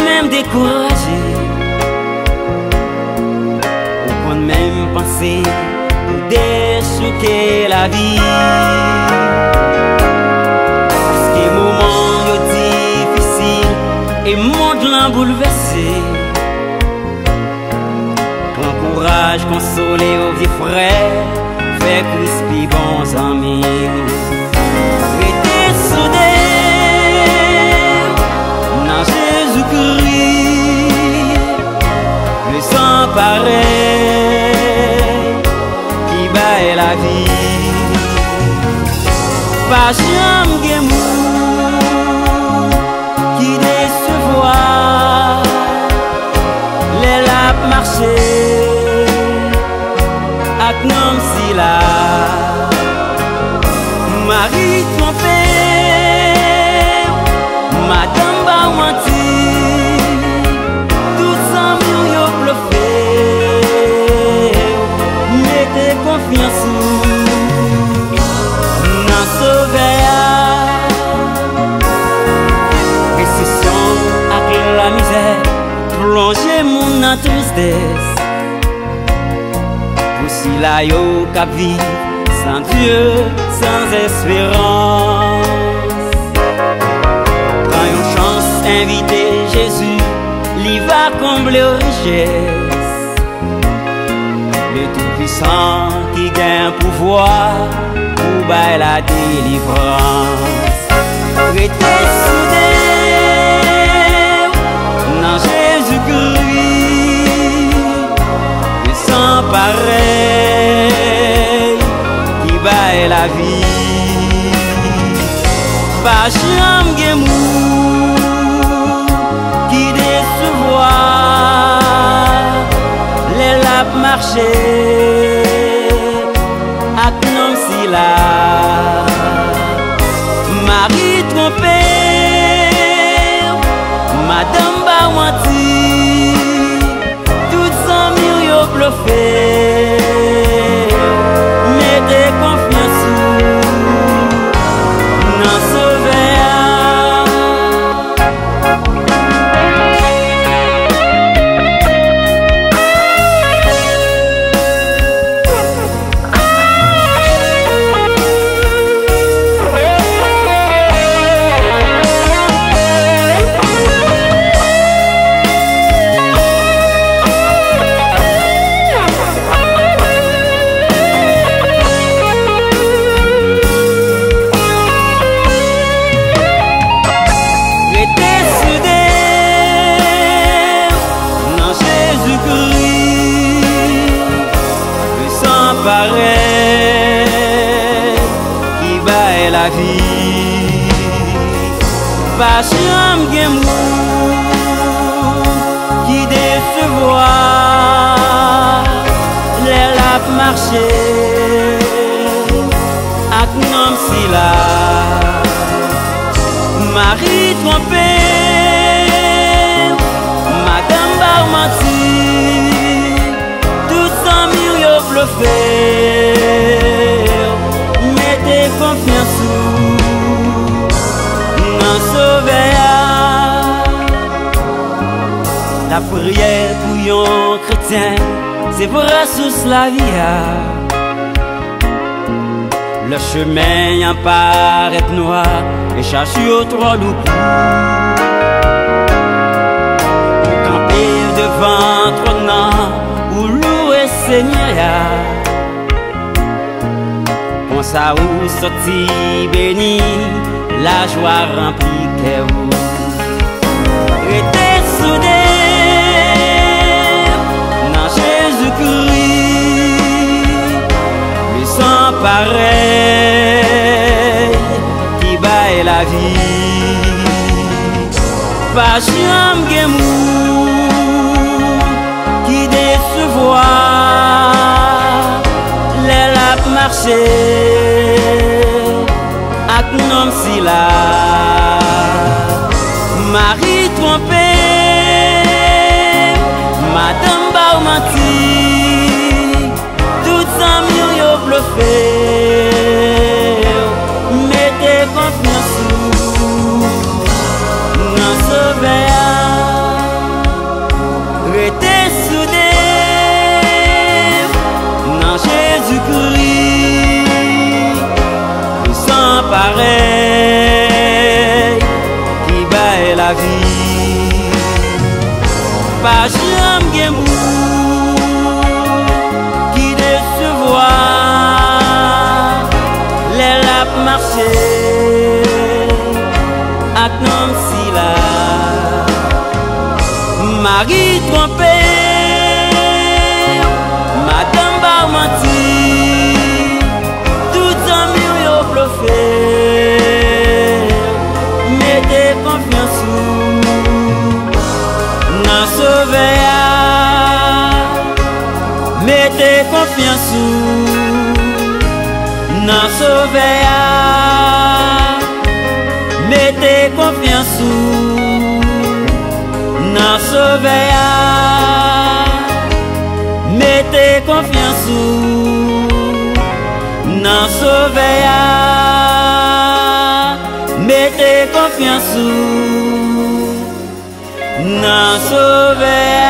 même découragé, ou qu'on même penser pour déchouquer la vie. Parce que moment difficile et monde l'en bouleversé, prends courage, consoler aux vieux frères, fait crispi bons amis. Restez soudés dans Jésus-Christ, le sang pareil qui bat la vie. Pas jamais guémou qui décevoir les lapes marcher ak nom si la Marie trompé, madame ba menti, tout sans mieux yo bluffé. Mettez confiance dans Sauveur. Récession avec la misère, plongez mon dans tristesse. Si la yo cap vivre sans Dieu, sans espérance, prends une chance, inviter Jésus, lui va combler aux richesses. Le Tout-Puissant qui gagne pouvoir pour bailler la délivrance. Restez soudés dans Jésus-Christ, le sang pareil qui bat la vie. Pas jamais guémou qui décevoir les lapes marcher ak nom si la Marie trompé, madame ba menti, tout sans mieux yo bluffé. Mettez confiance dans Sauveur. Pareil qui bat la vie. Pas jamais guémou qui décevoir les lapes marcher ak nom si la Marie trompé, madame ba menti, tout sans mieux yo bluffé. Mettez confiance dans Sauveur. La prière pour un chrétien, c'est pour ressourcer la vie. Le chemin apparaît noir et cherche au trois loups. Pour camper devant trône ou louer Seigneur. Pense à où sorti béni, la joie remplit cœur. Restez soudés dans Jésus-Christ, le sang pareil qui bat la vie. Pas jamais guémou qui décevoir les lapes marcher ak nom si la Marie trompé, madame ba menti, tout sans mieux yo bluffé. Mettez confiance dans Sauveur. pas jamais gen bou qui décevoir les lap marché ak nom si la mari trompé madame ba menti tout ami yo bluffé mettez confiance dans sauveya mettez confiance dans sauveya mettez confiance dans sauveya mettez confiance dans sauveya mettez confiance dans sauveya.